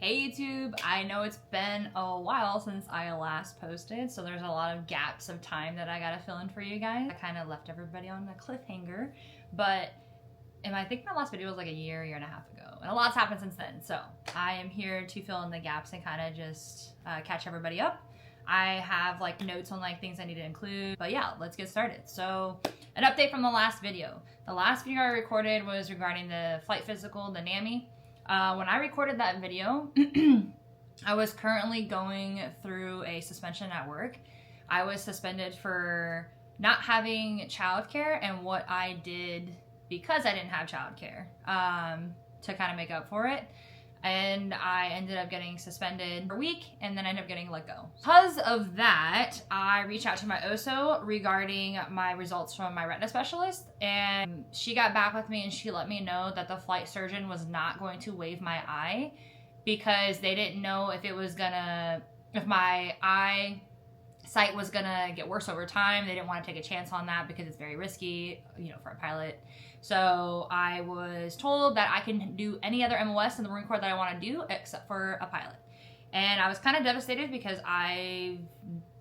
Hey YouTube, I know it's been a while since I last posted, so there's a lot of gaps of time that I gotta fill in for you guys. I kind of left everybody on a cliffhanger, but I think my last video was like a year and a half ago, and a lot's happened since then, so I am here to fill in the gaps and kind of just catch everybody up. I have like notes on like things I need to include, but yeah, let's get started. So an update from the last video. The last video I recorded was regarding the flight physical, the NAMI. When I recorded that video, I was currently going through a suspension at work. I was suspended for not having childcare and what I did because I didn't have childcare to kind of make up for it. And I ended up getting suspended for a week and then I ended up getting let go. Because of that, I reached out to my OSO regarding my results from my retina specialist, and she got back with me and she let me know that the flight surgeon was not going to waive my eye because they didn't know if my eye sight was gonna get worse over time. They didn't want to take a chance on that because it's very risky, for a pilot. So I was told that I can do any other MOS in the Marine Corps that I want to do except for a pilot. And I was kind of devastated because I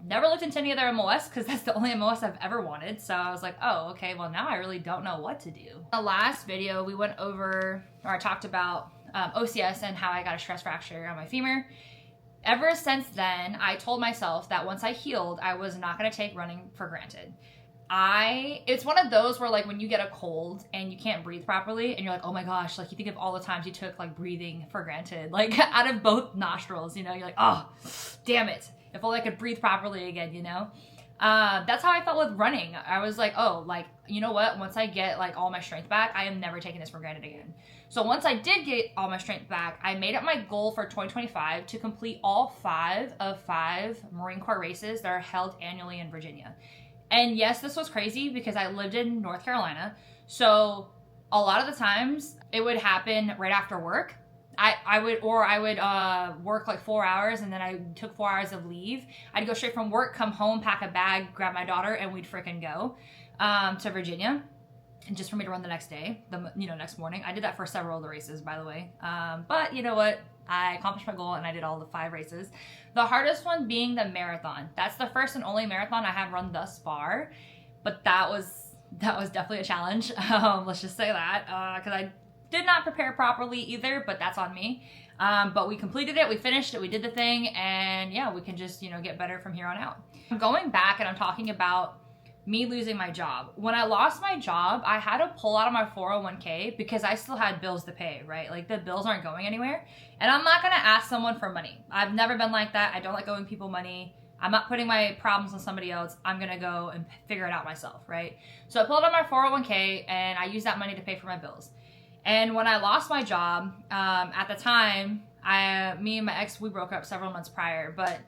never looked into any other MOS because that's the only MOS I've ever wanted. So I was like, oh, okay, well now I really don't know what to do. The last video we went over, or I talked about OCS and how I got a stress fracture on my femur. Ever since then, I told myself that once I healed, I was not going to take running for granted. It's one of those where like when you get a cold and you can't breathe properly and you're like, oh my gosh, like you think of all the times you took like breathing for granted, like out of both nostrils, you're like, oh, damn it. If only I could breathe properly again, That's how I felt with running. I was like, oh, like, you know what? Once I get like all my strength back, I am never taking this for granted again. So once I did get all my strength back, I made it my goal for 2025 to complete all 5 of 5 Marine Corps races that are held annually in Virginia. And yes, this was crazy because I lived in North Carolina. So a lot of the times it would happen right after work. I would work like 4 hours and then I took 4 hours of leave. I'd go straight from work, come home, pack a bag, grab my daughter, and we'd frickin' go to Virginia. And just for me to run the next day, next morning. I did that for several of the races, by the way. But you know what? I accomplished my goal and I did all the 5 races. The hardest one being the marathon. That's the first and only marathon I have run thus far. But that was definitely a challenge. Let's just say that. Because I did not prepare properly either, but that's on me. But we completed it, we finished it, we did the thing, and yeah, we can just, get better from here on out. I'm going back and I'm talking about me losing my job. When I lost my job, I had to pull out of my 401k because I still had bills to pay, right? Like the bills aren't going anywhere. And I'm not gonna ask someone for money. I've never been like that. I don't like owing people money. I'm not putting my problems on somebody else. I'm gonna go and figure it out myself, right? So I pulled out my 401k and I used that money to pay for my bills. And when I lost my job, at the time, me and my ex, we broke up several months prior, but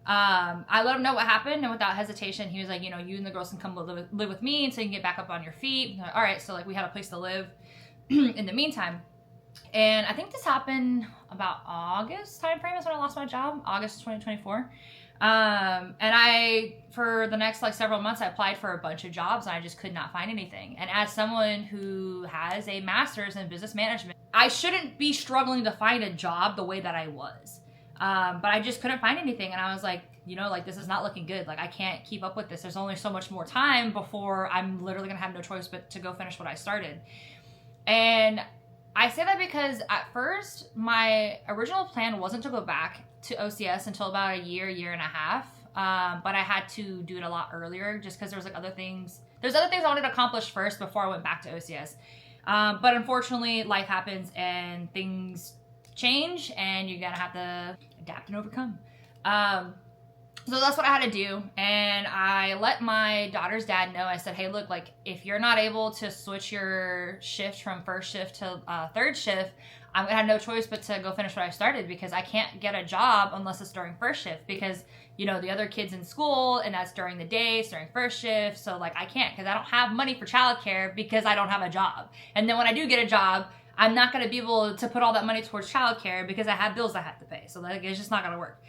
I let him know what happened, and without hesitation, he was like, you and the girls can come live with me until you can get back up on your feet. Like, all right, so like we had a place to live in the meantime. And I think this happened about August timeframe is when I lost my job, August 2024. And for the next like several months, I applied for a bunch of jobs and I just could not find anything. And as someone who has a master's in business management, I shouldn't be struggling to find a job the way that I was. But I just couldn't find anything. And I was like, this is not looking good. Like I can't keep up with this. There's only so much more time before I'm literally gonna have no choice but to go finish what I started. And I say that because at first my original plan wasn't to go back to OCS until about a year and a half. But I had to do it a lot earlier just because there's other things I wanted to accomplish first before I went back to OCS. But unfortunately life happens and things change and you're gonna have to adapt and overcome. So that's what I had to do. And I let my daughter's dad know. I said, hey, look, like if you're not able to switch your shift from first shift to third shift, I'm gonna have no choice but to go finish what I started because I can't get a job unless it's during first shift because, the other kids in school and that's during the day, it's during first shift. So like I can't because I don't have money for childcare because I don't have a job. And then when I do get a job, I'm not going to be able to put all that money towards childcare because I have bills I have to pay. So like, it's just not going to work.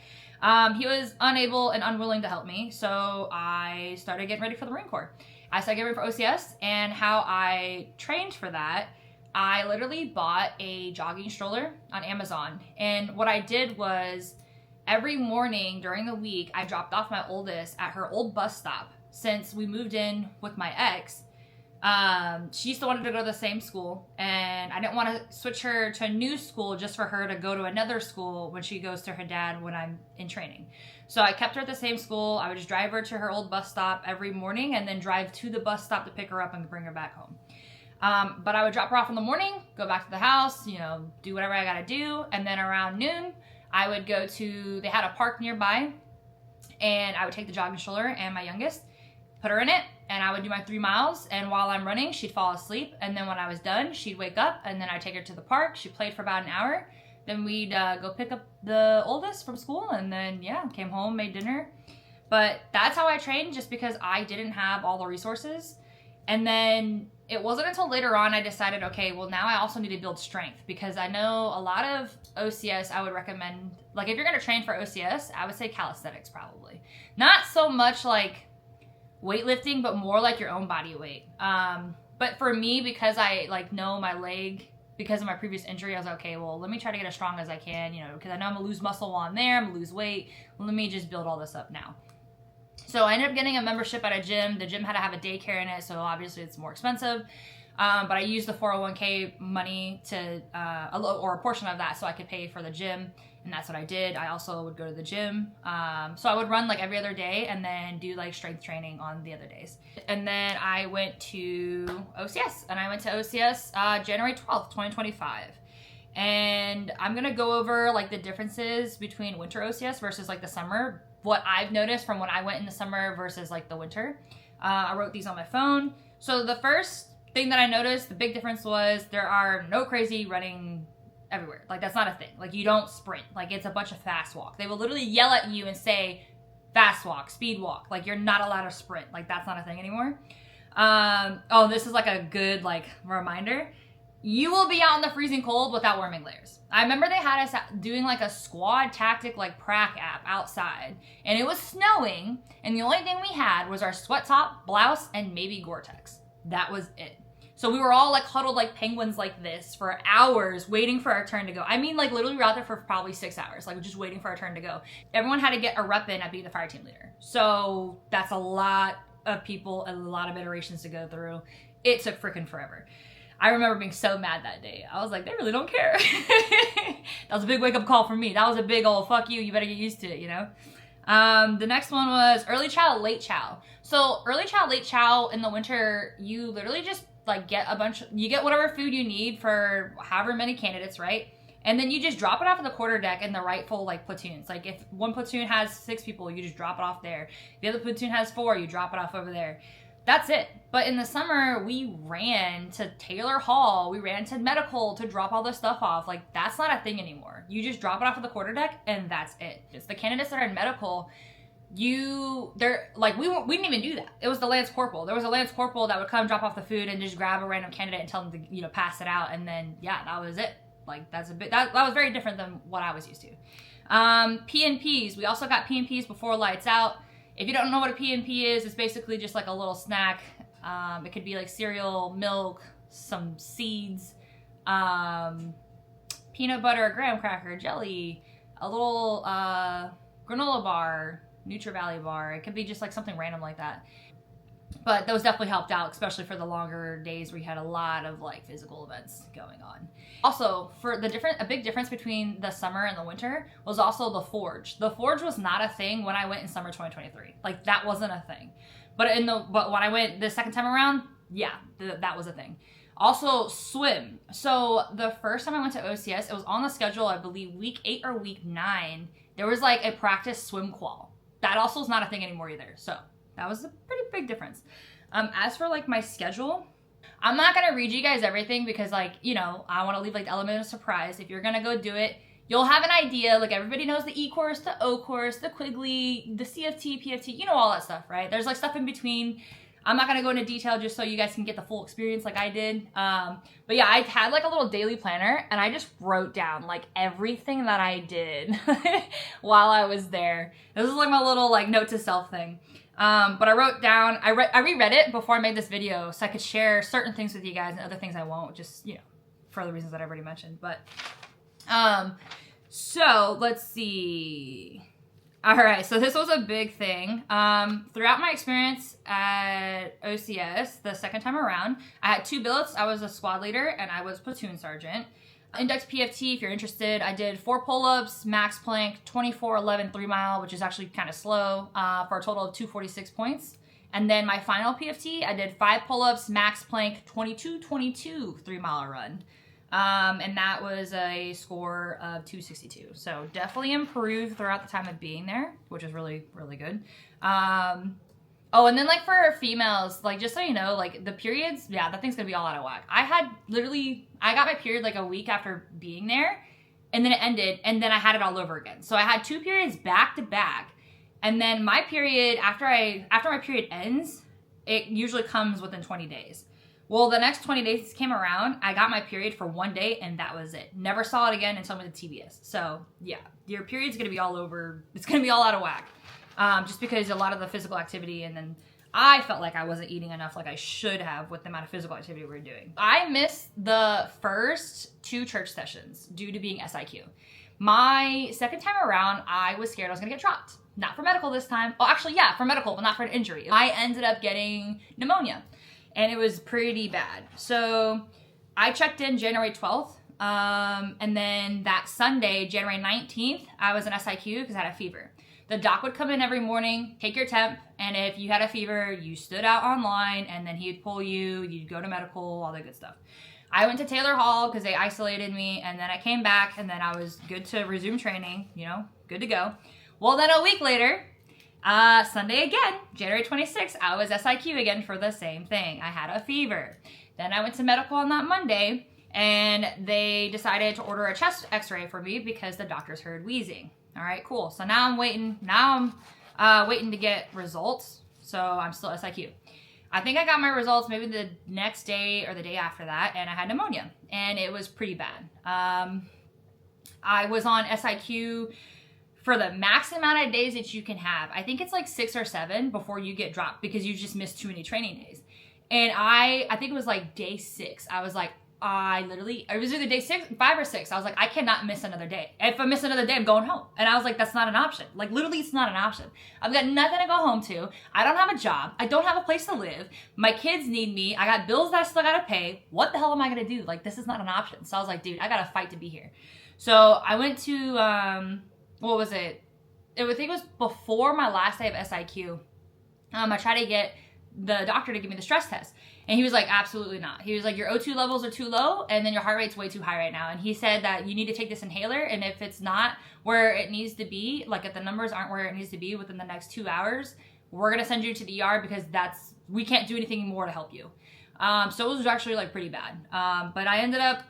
He was unable and unwilling to help me. So I started getting ready for the Marine Corps. I started getting ready for OCS, and how I trained for that I literally bought a jogging stroller on Amazon. And what I did was every morning during the week, I dropped off my oldest at her old bus stop. Since we moved in with my ex, she still wanted to go to the same school, and I didn't want to switch her to a new school just for her to go to another school when she goes to her dad when I'm in training. So I kept her at the same school. I would just drive her to her old bus stop every morning and then drive to the bus stop to pick her up and bring her back home. But I would drop her off in the morning, go back to the house, you know, do whatever I gotta do, and then around noon, I would go to, they had a park nearby, and I would take the jogging stroller and my youngest, put her in it, and I would do my 3 miles, and while I'm running, she'd fall asleep, and then when I was done, she'd wake up, and then I'd take her to the park. She played for about an hour, then we'd go pick up the oldest from school, and then, yeah, came home, made dinner. But that's how I trained, just because I didn't have all the resources. And then it wasn't until later on I decided, okay, well, now I also need to build strength, because I know a lot of OCS I would recommend, like if you're going to train for OCS, I would say calisthenics probably. Not so much like weightlifting, but more like your own body weight. But for me, because I like know my leg, because of my previous injury, I was like, okay, well, let me try to get as strong as I can, you know, because I know I'm gonna lose muscle while I'm there, I'm gonna lose weight. Let me just build all this up now. So I ended up getting a membership at a gym. The gym had to have a daycare in it, so obviously it's more expensive. But I used the 401k money to, or a portion of that, so I could pay for the gym. And that's what I did. I also would go to the gym. So I would run like every other day and then do like strength training on the other days. And then I went to OCS, and I went to OCS January 12th, 2025. And I'm going to go over like the differences between winter OCS versus like the summer, what I've noticed from when I went in the summer versus like the winter. I wrote these on my phone. So the first thing that I noticed, the big difference was there are no crazy running everywhere. Like that's not a thing. Like you don't sprint. Like it's a bunch of fast walk. They will literally yell at you and say fast walk, speed walk. Like you're not allowed to sprint. Like that's not a thing anymore. Oh, this is like a good like reminder. You will be out in the freezing cold without warming layers. I remember they had us doing like a squad tactic like prac app outside, and it was snowing, and the only thing we had was our sweat top, blouse, and maybe Gore-Tex. That was it. So we were all like huddled like penguins like this for hours waiting for our turn to go. I mean, like literally we were out there for probably 6 hours, like just waiting for our turn to go. Everyone had to get a rep in at being the fire team leader. So that's a lot of people and a lot of iterations to go through. It took freaking forever. I remember being so mad that day. I was like, they really don't care. That was a big wake up call for me. That was a big old fuck you, you better get used to it, you know? The next one was early chow, late chow. So early chow, late chow in the winter, you literally just like get you get whatever food you need for however many candidates, right? And then you just drop it off at the quarter deck in the rightful like platoons. Like if one platoon has 6 people, you just drop it off there. If the other platoon has 4, you drop it off over there. That's it. But in the summer, we ran to Taylor Hall. We ran to medical to drop all this stuff off. Like, that's not a thing anymore. You just drop it off at the quarter deck, and that's it. It's the candidates that are in medical. We didn't even do that. It was the Lance Corporal. There was a Lance Corporal that would come drop off the food and just grab a random candidate and tell them to, you know, pass it out. And then, yeah, that was it. Like, that was very different than what I was used to. P&Ps. We also got P&Ps before lights out. If you don't know what a P&P is, it's basically just like a little snack. It could be like cereal, milk, some seeds, peanut butter, graham cracker, jelly, a little granola bar, Nutri-Valley bar. It could be just like something random like that. But those definitely helped out, especially for the longer days where you had a lot of like physical events going on. Also, for a big difference between the summer and the winter was also the forge. The forge was not a thing when I went in summer 2023. Like that wasn't a thing. But when I went the second time around, yeah, that was a thing. Also, swim. So the first time I went to OCS, it was on the schedule, I believe week 8 or week 9. There was like a practice swim qual. That also is not a thing anymore either. So that was a pretty big difference. As for like my schedule, I'm not going to read you guys everything because like, you know, I want to leave like the element of surprise. If you're going to go do it, you'll have an idea. Like everybody knows the E course, the O course, the Quigley, the CFT, PFT, you know, all that stuff, right? There's like stuff in between. I'm not going to go into detail just so you guys can get the full experience like I did. But yeah, I had like a little daily planner and I just wrote down like everything that I did while I was there. This is like my little like note to self thing. But I wrote down, I reread it before I made this video so I could share certain things with you guys and other things I won't, just, you know, for the reasons that I've already mentioned. But, so let's see. All right, so this was a big thing. Throughout my experience at OCS, the second time around, I had 2 billets. I was a squad leader and I was platoon sergeant. Index PFT, if you're interested, I did 4 pull-ups, max plank, 24-11 3 mile, which is actually kind of slow, for a total of 246 points. And then my final PFT, I did 5 pull-ups, max plank, 22-22 3 mile run. And that was a score of 262. So definitely improved throughout the time of being there, which is really, really good. Oh, and then like for females, like just so you know, like the periods, yeah, that thing's gonna be all out of whack. I got my period like a week after being there, and then it ended, and then I had it all over again. So I had 2 periods back to back, and then my period, after my period ends, it usually comes within 20 days. Well, the next 20 days came around, I got my period for 1 day, and that was it. Never saw it again until I went to TBS. So yeah, your period's gonna be all over, it's gonna be all out of whack. Just because a lot of the physical activity, and then I felt like I wasn't eating enough like I should have with the amount of physical activity we were doing. I missed the first 2 church sessions due to being SIQ. My second time around, I was scared I was gonna get dropped. Not for medical this time. Oh, actually, yeah, for medical, but not for an injury. I ended up getting pneumonia, and it was pretty bad. So I checked in January 12th, and then that Sunday, January 19th, I was in SIQ because I had a fever. The doc would come in every morning, take your temp, and if you had a fever, you stood out online, and then he'd pull you, you'd go to medical, all that good stuff. I went to Taylor Hall because they isolated me, and then I came back, and then I was good to resume training, you know, good to go. Well, then a week later, Sunday again, January 26th, I was SIQ again for the same thing. I had a fever. Then I went to medical on that Monday, and they decided to order a chest x-ray for me because the doctors heard wheezing. All right, cool. So now I'm waiting. Waiting to get results. So I'm still SIQ. I think I got my results maybe the next day or the day after that, and I had pneumonia, and it was pretty bad. I was on SIQ for the max amount of days that you can have. I think it's like 6 or 7 before you get dropped because you just missed too many training days. And I think it was like day 6. I was like, it was either day 5 or 6. I was like, I cannot miss another day. If I miss another day, I'm going home. And I was like, that's not an option. Like literally, it's not an option. I've got nothing to go home to. I don't have a job. I don't have a place to live. My kids need me. I got bills that I still gotta pay. What the hell am I gonna do? Like, this is not an option. So I was like, dude, I gotta fight to be here. So I went to, what was it? I think it was before my last day of SIQ. I tried to get the doctor to give me the stress test. And he was like, absolutely not. He was like, your O2 levels are too low, and then your heart rate's way too high right now. And he said that you need to take this inhaler, and if it's not where it needs to be, like if the numbers aren't where it needs to be within the next 2 hours, we're gonna send you to the ER because we can't do anything more to help you. So it was actually like pretty bad. But I ended up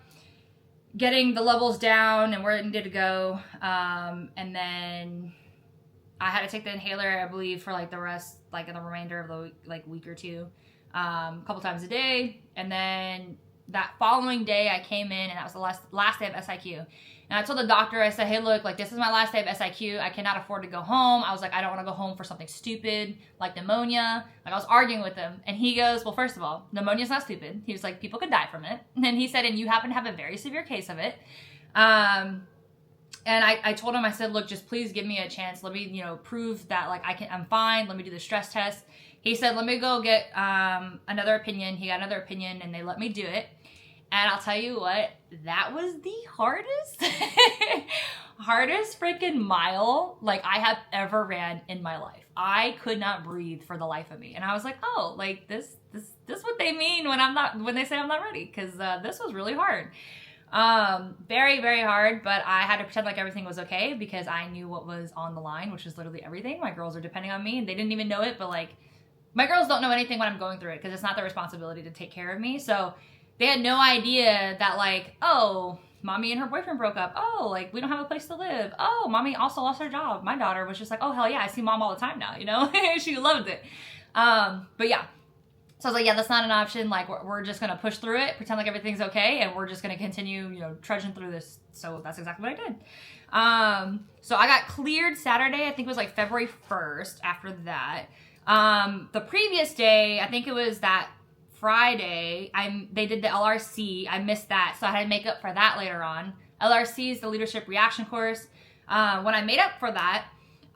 getting the levels down and where it needed to go. And then I had to take the inhaler, I believe, for like the rest, like in the remainder of the week or 2. A couple times a day, and then that following day I came in, and that was the last day of SIQ. And I told the doctor, I said, hey, look, like this is my last day of SIQ. I cannot afford to go home. I was like, I don't want to go home for something stupid like pneumonia. Like I was arguing with him, and he goes, well, first of all, pneumonia's not stupid. He was like, people could die from it. And then he said, and you happen to have a very severe case of it. And I told him, I said, look, just please give me a chance. Let me, prove that like I'm fine. Let me do the stress test. He said, let me go get another opinion. He got another opinion, and they let me do it. And I'll tell you what, that was the hardest freaking mile like I have ever ran in my life. I could not breathe for the life of me. And I was like, oh, like this what they mean when they say I'm not ready, because this was really hard. Very, very hard, but I had to pretend like everything was okay because I knew what was on the line, which was literally everything. My girls are depending on me, and they didn't even know it, but like, my girls don't know anything when I'm going through it because it's not their responsibility to take care of me. So they had no idea that like, oh, mommy and her boyfriend broke up. Oh, like we don't have a place to live. Oh, mommy also lost her job. My daughter was just like, oh, hell yeah, I see mom all the time now, She loved it. But yeah. So I was like, yeah, that's not an option. Like we're just going to push through it, pretend like everything's okay, and we're just going to continue, trudging through this. So that's exactly what I did. So I got cleared Saturday. I think it was like February 1st after that. The previous day, I think it was that Friday, they did the LRC. I missed that, so I had to make up for that later on. LRC is the Leadership Reaction Course. When I made up for that,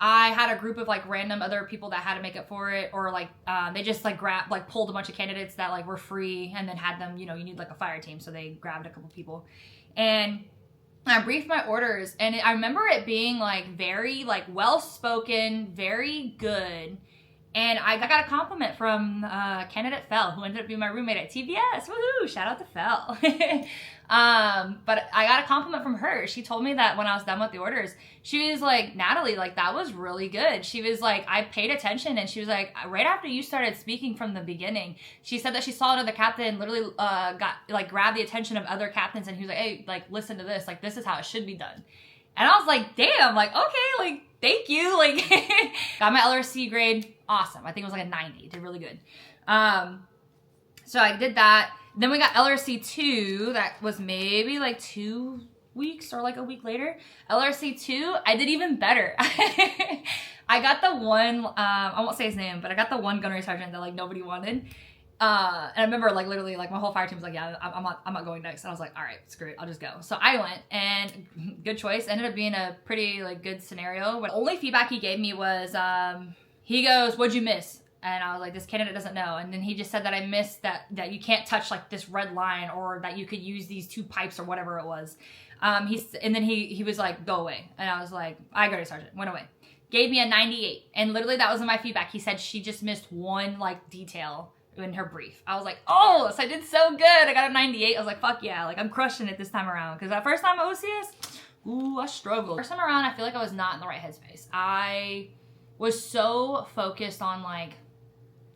I had a group of like random other people that had to make up for it, or like they just like pulled a bunch of candidates that like were free and then had them, you know, you need like a fire team, so they grabbed a couple people. And I briefed my orders, and I remember it being like very like well-spoken, very good. And I got a compliment from candidate Fel, who ended up being my roommate at TBS. Woohoo! Shout out to Fel. But I got a compliment from her. She told me that when I was done with the orders, she was like, Natalie, like that was really good. She was like, I paid attention, and she was like, right after you started speaking from the beginning, she said that she saw another captain literally grabbed the attention of other captains, and he was like, hey, like listen to this, like this is how it should be done. And I was like, damn, like okay, like thank you, like got my LRC grade. Awesome. I think it was like a 90. Did really good. So I did that. Then we got LRC 2. That was maybe like 2 weeks or like a week later. LRC 2, I did even better. I got the one, I won't say his name, but I got the one gunnery sergeant that like nobody wanted. And I remember like literally like my whole fire team was like, yeah, I'm not going next. And I was like, all right, screw it, I'll just go. So I went, and good choice. Ended up being a pretty like good scenario. But the only feedback he gave me was, he goes, what'd you miss? And I was like, this candidate doesn't know. And then he just said that I missed that you can't touch like this red line, or that you could use these 2 pipes or whatever it was. And then he was like, go away. And I was like, I got it, Sergeant. Went away. Gave me a 98. And literally that was in my feedback. He said she just missed one like detail in her brief. I was like, oh, so I did so good. I got a 98. I was like, fuck yeah. Like I'm crushing it this time around. Because that first time at OCS, ooh, I struggled. First time around, I feel like I was not in the right headspace. I was so focused on like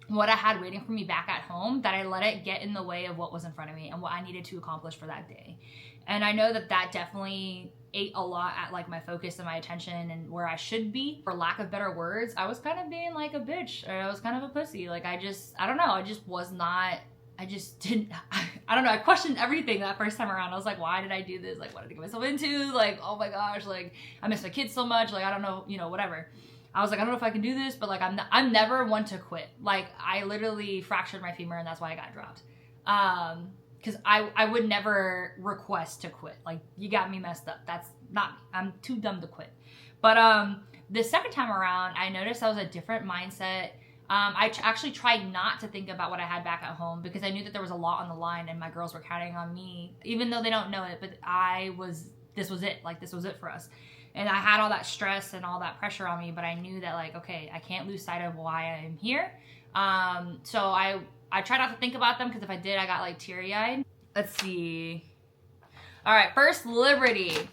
what I had waiting for me back at home that I let it get in the way of what was in front of me and what I needed to accomplish for that day. And I know that definitely ate a lot at like my focus and my attention and where I should be. For lack of better words, I was kind of being like a bitch, or I was kind of a pussy. Like I don't know, I just was not, I just didn't, I don't know, I questioned everything that first time around. I was like, why did I do this? Like, what did I get myself into? Like, oh my gosh, like I miss my kids so much. Like, I don't know, you know, whatever. I was like, I don't know if I can do this, but like, I'm never one to quit. Like, I literally fractured my femur, and that's why I got dropped. Because I would never request to quit. Like, you got me messed up. That's not me. I'm too dumb to quit. But the second time around, I noticed I was a different mindset. I actually tried not to think about what I had back at home, because I knew that there was a lot on the line, and my girls were counting on me, even though they don't know it, but this was it. Like, this was it for us. And I had all that stress and all that pressure on me, but I knew that like, okay, I can't lose sight of why I am here. So I tried not to think about them, because if I did, I got like teary-eyed. Let's see. All right, First Liberty.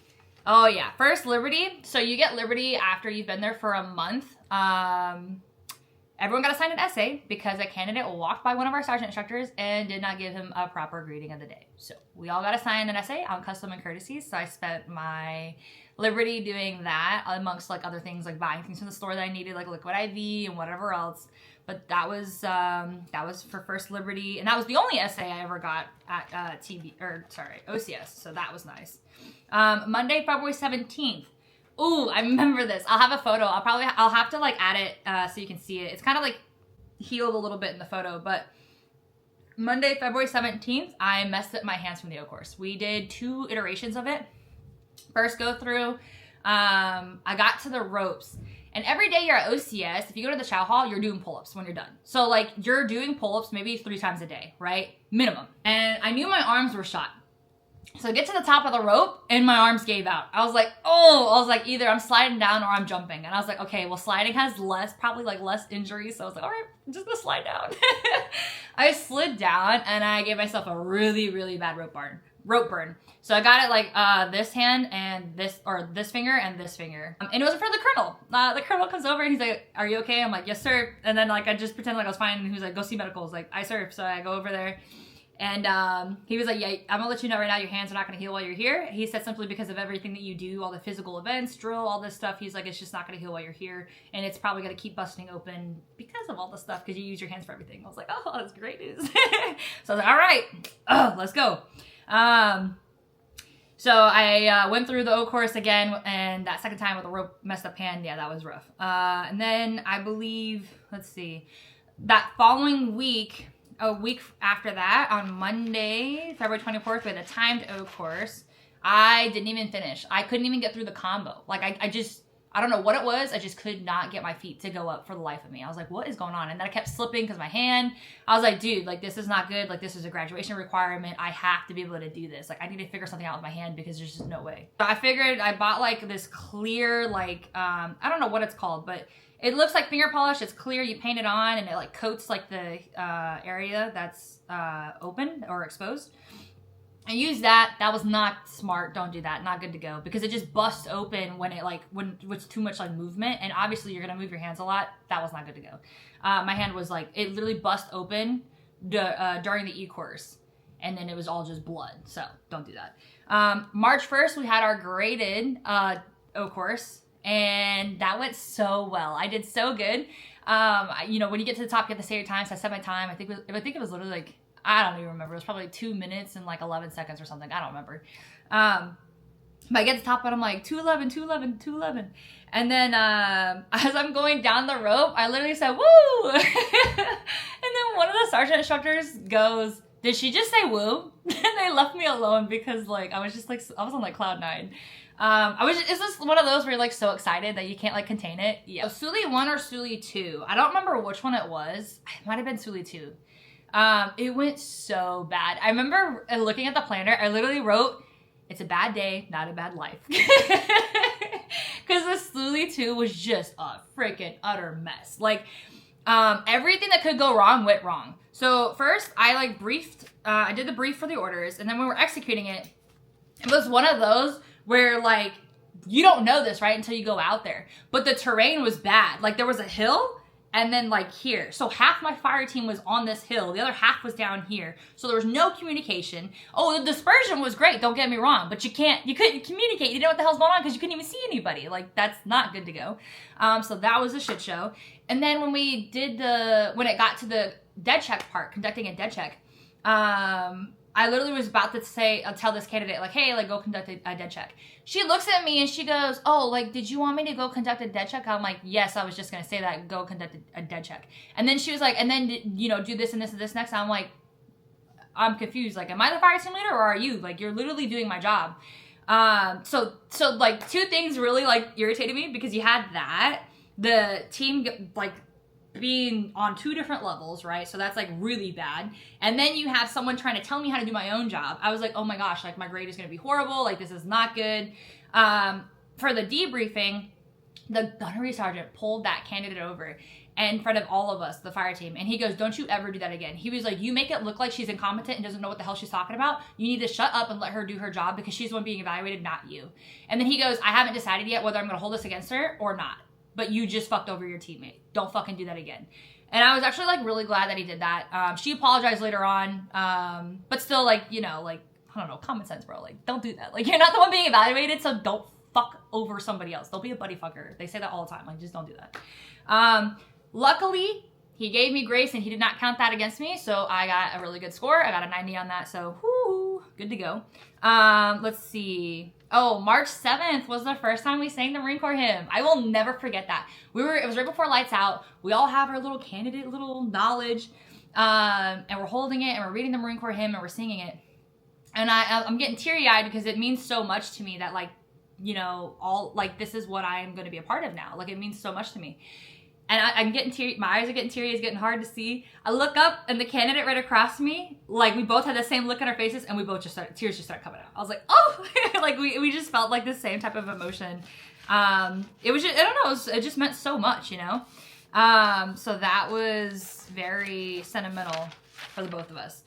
Oh yeah, First Liberty. So you get Liberty after you've been there for a month. Everyone got assigned an essay because a candidate walked by one of our sergeant instructors and did not give him a proper greeting of the day. So we all got assigned an essay on custom and courtesies. So I spent my Liberty doing that, amongst like other things, like buying things from the store that I needed, like Liquid IV and whatever else. But that was for First Liberty, and that was the only essay I ever got at OCS. So that was nice. Monday, February 17th. Ooh, I remember this. I'll have a photo. I'll have to like add it so you can see it. It's kind of like healed a little bit in the photo, but Monday, February 17th, I messed up my hands from the O course. We did 2 iterations of it. First go through, I got to the ropes, and every day you're at OCS, if you go to the chow hall, you're doing pull-ups when you're done. So like you're doing pull-ups maybe 3 times a day, right? Minimum. And I knew my arms were shot. So I get to the top of the rope and my arms gave out. I was like, either I'm sliding down or I'm jumping. And I was like, okay, well, sliding has probably less injuries. So I was like, all right, I'm just gonna slide down. I slid down and I gave myself a really, really bad rope burn. So I got it like this hand and this finger and this finger. And it was in front of the colonel. The colonel comes over and he's like, are you okay? I'm like, yes, sir. And then like I just pretended like I was fine. And he was like, go see medical. I was like, I serve. So I go over there. And he was like, yeah, I'm gonna let you know right now, your hands are not gonna heal while you're here. He said simply because of everything that you do, all the physical events, drill, all this stuff, he's like, it's just not gonna heal while you're here. And it's probably gonna keep busting open because of all the stuff, because you use your hands for everything. I was like, oh, that's great news. So I was like, all right, let's go. So I went through the O course again, and that second time with a rope messed up hand, yeah, that was rough. And then I believe, let's see, that following week, a week after that, on Monday, February 24th, we had a timed O course. I didn't even finish. I couldn't even get through the combo. Like, I don't know what it was. I just could not get my feet to go up for the life of me. I was like, what is going on? And then I kept slipping because my hand, I was like, dude, like, this is not good. Like, this is a graduation requirement. I have to be able to do this. Like, I need to figure something out with my hand because there's just no way. So I figured I bought like this clear, like, I don't know what it's called, but it looks like finger polish. It's clear. You paint it on and it like coats like the area that's open or exposed. I used that. That was not smart. Don't do that. Not good to go because it just busts open when it's too much like movement. And obviously you're going to move your hands a lot. That was not good to go. My hand was like, it literally bust open during the e-course. And then it was all just blood. So don't do that. March 1st, we had our graded O-course. And that went so well. I did so good. You know, when you get to the top, you have to say your time. So I set my time. I think it was literally like, I don't even remember. It was probably like 2 minutes and like 11 seconds or something. I don't remember. But I get to the top and I'm like 211, 211, 211. And then as I'm going down the rope, I literally said, woo! And then one of the sergeant instructors goes, did she just say woo? And they left me alone because like, I was on like cloud 9. It's just one of those where you're like so excited that you can't like contain it. Yeah. Suli 1 or Suli 2. I don't remember which one it was. It might have been Suli 2. It went so bad. I remember looking at the planner, I literally wrote, it's a bad day, not a bad life. Because the Suli 2 was just a freaking utter mess. Like, everything that could go wrong went wrong. So first I like briefed, I did the brief for the orders, and then when we were executing it, it was one of those where like, you don't know this, right, until you go out there. But the terrain was bad. Like there was a hill, and then like here. So half my fire team was on this hill. The other half was down here. So there was no communication. Oh, the dispersion was great. Don't get me wrong. But you couldn't communicate. You didn't know what the hell's going on because you couldn't even see anybody. Like that's not good to go. So that was a shit show. And then when when it got to the dead check part, conducting a dead check, I literally was about to tell this candidate, like, hey, like, go conduct a dead check. She looks at me and she goes, oh, like, did you want me to go conduct a dead check? I'm like, yes, I was just going to say that, go conduct a dead check. And then she was like, and then, you know, do this and this and this next. I'm like, I'm confused. Like, am I the fire team leader or are you? Like, you're literally doing my job. So like, two things really, like, irritated me because you had that. The team, like, being on 2 different levels, right? So that's like really bad. And then you have someone trying to tell me how to do my own job. I was like, oh my gosh, like my grade is going to be horrible. Like this is not good. For the debriefing, the gunnery sergeant pulled that candidate over in front of all of us, the fire team. And he goes, don't you ever do that again. He was like, you make it look like she's incompetent and doesn't know what the hell she's talking about. You need to shut up and let her do her job because she's the one being evaluated, not you. And then he goes, I haven't decided yet whether I'm going to hold this against her or not. But you just fucked over your teammate. Don't fucking do that again. And I was actually like really glad that he did that. She apologized later on. But still like, you know, like, I don't know, common sense, bro. Like, don't do that. Like, you're not the one being evaluated, so don't fuck over somebody else. Don't be a buddy fucker. They say that all the time. Like, just don't do that. Luckily, he gave me grace and he did not count that against me. So I got a really good score. I got a 90 on that. So, whoo, good to go. Let's see. Oh, March 7th was the first time we sang the Marine Corps hymn. I will never forget that. It was right before lights out. We all have our little candidate, little knowledge, and we're holding it and we're reading the Marine Corps hymn and we're singing it. And I'm getting teary-eyed because it means so much to me that like, you know, this is what I am going to be a part of now. Like it means so much to me. And I'm getting teary. My eyes are getting teary. It's getting hard to see. I look up, and the candidate right across me, like we both had the same look on our faces, and we both tears just started coming out. I was like, oh, like we just felt like the same type of emotion. It was just, I don't know, it just meant so much, you know. So that was very sentimental for the both of us.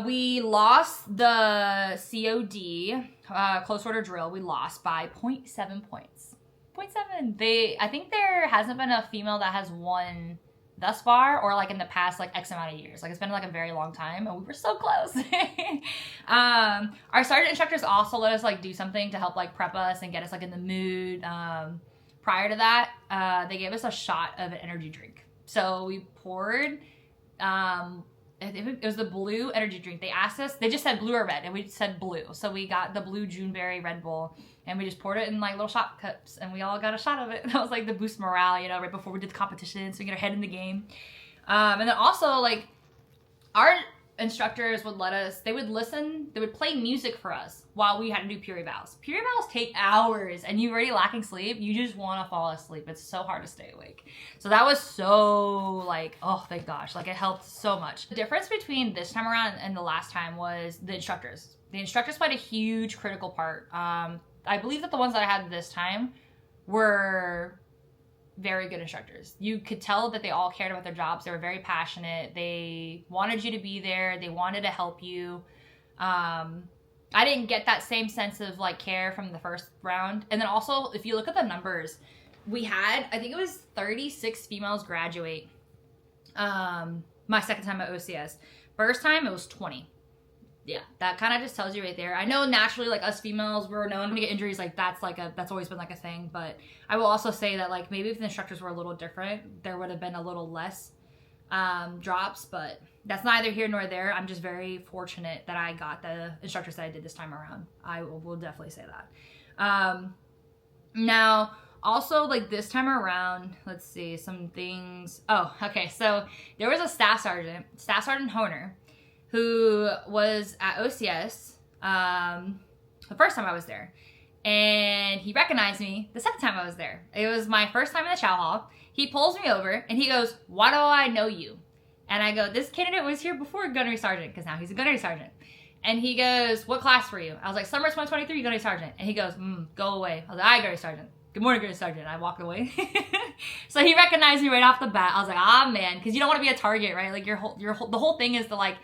We lost the COD close order drill. We lost by 0.7 points. 0.7. I think there hasn't been a female that has won thus far, or like in the past like X amount of years. Like it's been like a very long time, and we were so close. Our sergeant instructors also let us like do something to help like prep us and get us like in the mood. Prior to that, they gave us a shot of an energy drink. So we poured. It was the blue energy drink. They asked us. They just said blue or red, and we said blue. So we got the blue Juneberry Red Bull. And we just poured it in like little shot cups and we all got a shot of it. That was like the boost morale, you know, right before we did the competition so we get our head in the game. And then also like our instructors would they would play music for us while we had to do pure evals. Pure evals take hours and you're already lacking sleep. You just want to fall asleep. It's so hard to stay awake. So that was so like, oh, thank gosh. Like it helped so much. The difference between this time around and the last time was the instructors. The instructors played a huge critical part. I believe that the ones that I had this time were very good instructors. You could tell that they all cared about their jobs. They were very passionate. They wanted you to be there. They wanted to help you. I didn't get that same sense of like care from the first round. And then also, if you look at the numbers, we had, I think it was 36 females graduate my second time at OCS. First time, it was 20. Yeah, that kind of just tells you right there. I know naturally, like us females, we're known to get injuries. Like that's always been like a thing. But I will also say that like maybe if the instructors were a little different, there would have been a little less drops. But that's neither here nor there. I'm just very fortunate that I got the instructors that I did this time around. I will definitely say that. Now, also like this time around, let's see some things. Oh, okay. So there was a Staff Sergeant Honer, who was at OCS the first time I was there. And he recognized me the second time I was there. It was my first time in the chow hall. He pulls me over and he goes, "Why do I know you?" And I go, "This candidate was here before Gunnery Sergeant," because now he's a Gunnery Sergeant. And he goes, "What class were you?" I was like, "Summer 2023, Gunnery Sergeant." And he goes, "Go away." I was like, "Aye, Gunnery Sergeant." "Good morning, Gunnery Sergeant." I walked away. So he recognized me right off the bat. I was like, "Ah, man," because you don't want to be a target, right? Like the whole thing is to like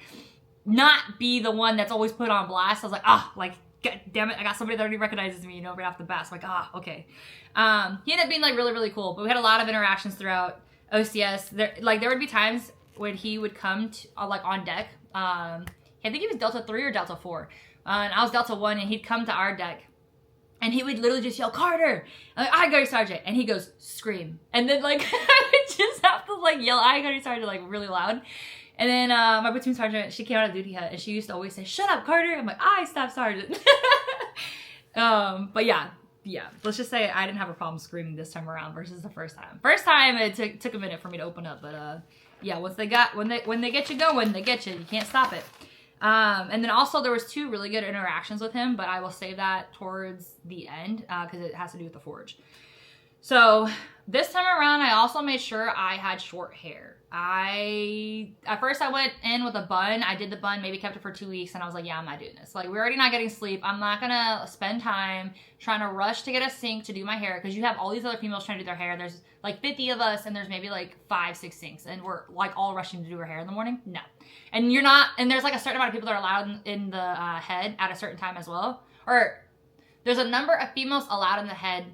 not be the one that's always put on blast. I was like, like, God damn it, I got somebody that already recognizes me, right off the bat. So like, okay. He ended up being like really, really cool. But we had a lot of interactions throughout OCS. There would be times when he would come to, like on deck. I think he was Delta 3 or Delta 4. And I was Delta 1, and he'd come to our deck. And he would literally just yell, "Carter!" I'm like, "I got you, Sergeant." And he goes, "Scream." And then like, I would just have to like yell, "I got you, Sergeant," like really loud. And then my platoon sergeant, she came out of duty hut and she used to always say, "Shut up, Carter." I'm like, "I Staff Sergeant." But yeah, let's just say I didn't have a problem screaming this time around versus the first time. First time it took a minute for me to open up, but yeah, when they get you going, they get you. You can't stop it. And then also there was 2 really good interactions with him, but I will save that towards the end because it has to do with the forge. So this time around, I also made sure I had short hair. At first I went in with a bun. I did the bun, maybe kept it for 2 weeks, and I was like, yeah, I'm not doing this. Like, we're already not getting sleep. I'm not gonna spend time trying to rush to get a sink to do my hair, because you have all these other females trying to do their hair. There's like 50 of us, and there's maybe like 5-6 sinks, and we're like all rushing to do our hair in the morning. No. And you're not, and there's like a certain amount of people that are allowed in the head at a certain time as well. Or there's a number of females allowed in the head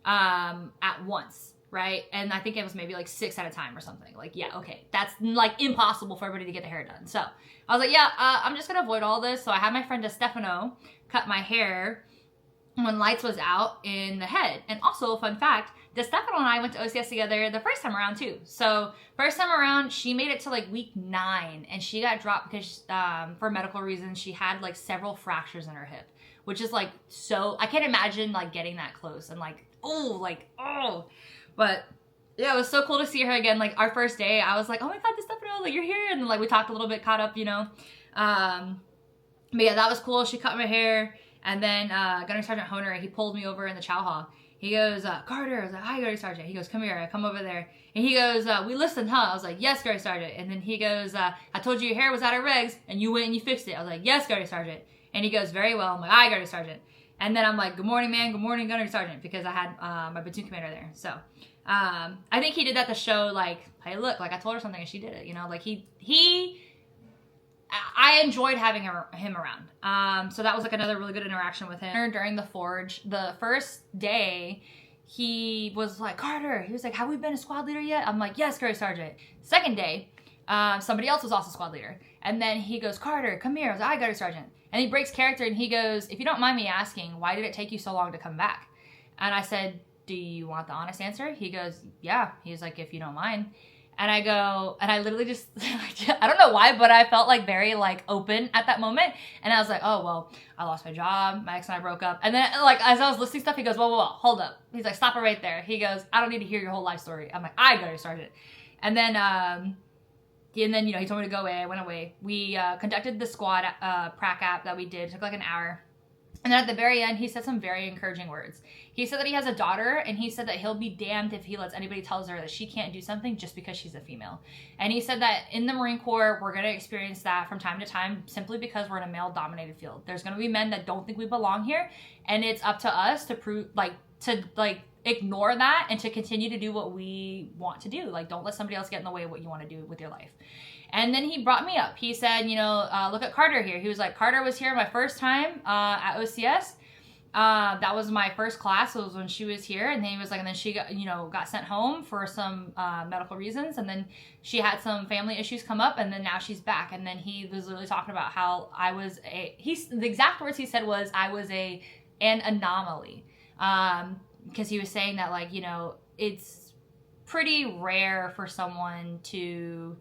at once, right? And I think it was maybe like 6 at a time or something. Like, yeah, okay, that's like impossible for everybody to get their hair done. So I was like, yeah, I'm just gonna avoid all this. So I had my friend DeStefano cut my hair when lights was out in the head. And also, fun fact, DeStefano and I went to OCS together the first time around too. So first time around, she made it to like week 9, and she got dropped because for medical reasons, she had like several fractures in her hip, which is like, so I can't imagine like getting that close and like, oh. But yeah, it was so cool to see her again. Like our first day, I was like, "Oh my God, DeStefano, like you're here." And then, like we talked a little bit, caught up, you know. But yeah, that was cool. She cut my hair. And then Gunnery Sergeant Honer, he pulled me over in the chow hall. He goes, "Carter." I was like, "Hi, Gunnery Sergeant." He goes, "Come here." I come over there. And he goes, "We listened, huh?" I was like, "Yes, Gunnery Sergeant." And then he goes, "I told you your hair was out of regs, and you went and you fixed it." I was like, "Yes, Gunnery Sergeant." And he goes, "Very well." I'm like, "Aye, Gunnery Sergeant." And then I'm like, "Good morning, man. Good morning, Gunnery Sergeant," because I had my platoon commander there. So I think he did that to show, like, hey, look, like I told her something and she did it, you know? Like I enjoyed having him around. So that was like another really good interaction with him. During the forge, the first day, he was like, "Carter," he was like, "Have we been a squad leader yet?" I'm like, "Yes, Gunnery Sergeant." Second day, somebody else was also squad leader. And then he goes, "Carter, come here." I was like, "Aye, Gunnery Sergeant." And he breaks character and he goes, "If you don't mind me asking, why did it take you so long to come back?" And I said, "Do you want the honest answer?" He goes, "Yeah." He's like, "If you don't mind." And I go, and I literally just, I don't know why, but I felt like very like open at that moment. And I was like, "Oh, well, I lost my job. My ex and I broke up." And then like, as I was listing stuff, he goes, whoa, hold up. He's like, "Stop it right there." He goes, "I don't need to hear your whole life story." I'm like, "I got it, Sergeant." And then, and then, you know, he told me to go away. I went away. We conducted the squad prac app that we did. It took like an hour. And then at the very end, he said some very encouraging words. He said that he has a daughter, and he said that he'll be damned if he lets anybody tell her that she can't do something just because she's a female. And he said that in the Marine Corps, we're going to experience that from time to time simply because we're in a male-dominated field. There's going to be men that don't think we belong here, and it's up to us to prove, ignore that and to continue to do what we want to do. Like, don't let somebody else get in the way of what you want to do with your life. And then he brought me up. He said, you know, look at Carter here. He was like, Carter was here my first time at OCS. That was my first class. It was when she was here. And then he was like, and then she got, you know, got sent home for some medical reasons. And then she had some family issues come up. And then now she's back. And then he was literally talking about how I was the exact words he said was, I was an anomaly. Because he was saying that, like, you know, it's pretty rare for someone to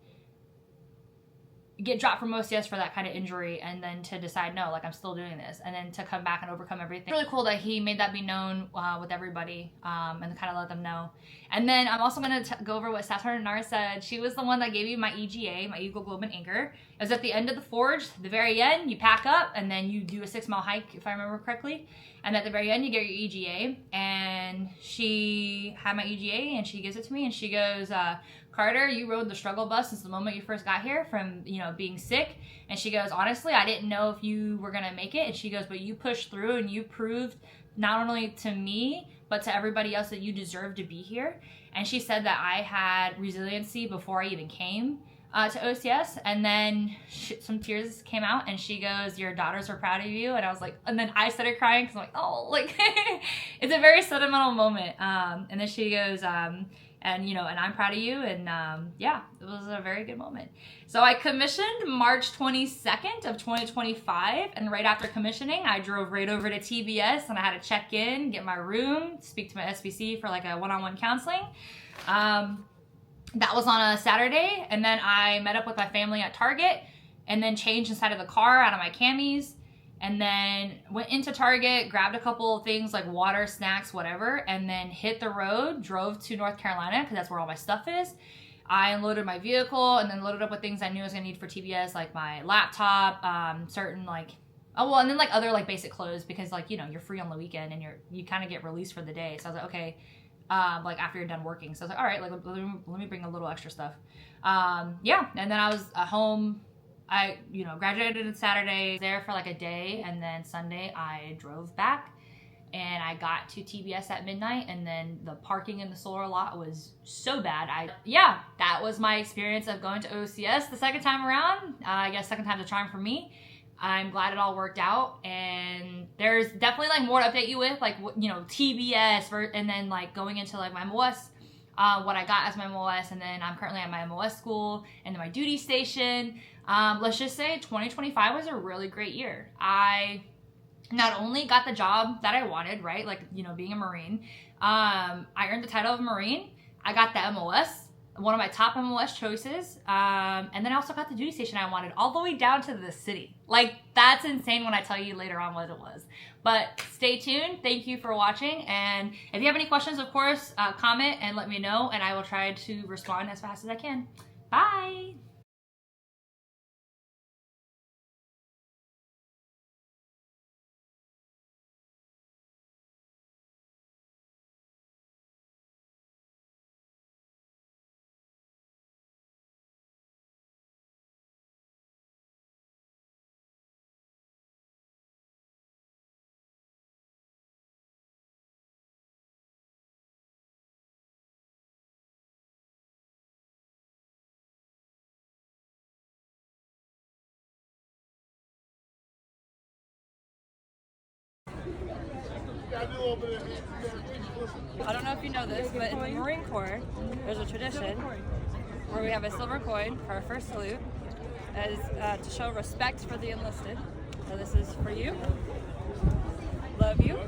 get dropped from OCS for that kind of injury and then to decide, no, like, I'm still doing this, and then to come back and overcome everything. Really cool that he made that be known with everybody and kind of let them know. And then I'm also going to go over what Staff Sergeant Nara said. She was the one that gave me my EGA, my Eagle Globe and Anchor. It was at the end of the forge, the very end, you pack up and then you do a 6-mile hike, if I remember correctly. And at the very end, you get your EGA. And she had my EGA and she gives it to me and she goes, Carter, you rode the struggle bus since the moment you first got here from, you know, being sick. And she goes, honestly, I didn't know if you were going to make it. And she goes, but you pushed through and you proved not only to me, but to everybody else that you deserve to be here. And she said that I had resiliency before I even came to OCS. And then some tears came out and she goes, your daughters are proud of you. And I was like, and then I started crying because I'm like, oh, like, it's a very sentimental moment. And then she goes, and, you know, and I'm proud of you. And yeah, it was a very good moment. So I commissioned March 22nd of 2025. And right after commissioning, I drove right over to TBS and I had to check in, get my room, speak to my SBC for like a one-on-one counseling. That was on a Saturday. And then I met up with my family at Target and then changed inside of the car out of my camis. And then went into Target, grabbed a couple of things like water, snacks, whatever, and then hit the road, drove to North Carolina because that's where all my stuff is. I unloaded my vehicle and then loaded up with things I knew I was going to need for TBS, like my laptop, certain like, oh, well, and then like other like basic clothes because like, you know, you're free on the weekend and you kind of get released for the day. So I was like, okay, like after you're done working. So I was like, all right, like let me bring a little extra stuff. Yeah, and then I was at home. I, you know, graduated on Saturday, there for like a day, and then Sunday I drove back and I got to TBS at midnight, and then the parking in the solar lot was so bad. Yeah, that was my experience of going to OCS the second time around. I guess second time's a charm for me. I'm glad it all worked out, and there's definitely like more to update you with, like, you know, TBS, and then like going into like my MOS, what I got as my MOS, and then I'm currently at my MOS school and then my duty station. Let's just say 2025 was a really great year. I not only got the job that I wanted, right? Like, you know, being a Marine. I earned the title of Marine. I got the MOS, one of my top MOS choices. And then I also got the duty station I wanted all the way down to the city. Like, that's insane when I tell you later on what it was. But stay tuned. Thank you for watching. And if you have any questions, of course, comment and let me know, and I will try to respond as fast as I can. Bye. I don't know if you know this, but in the Marine Corps, there's a tradition where we have a silver coin for our first salute as to show respect for the enlisted. So this is for you. Love you.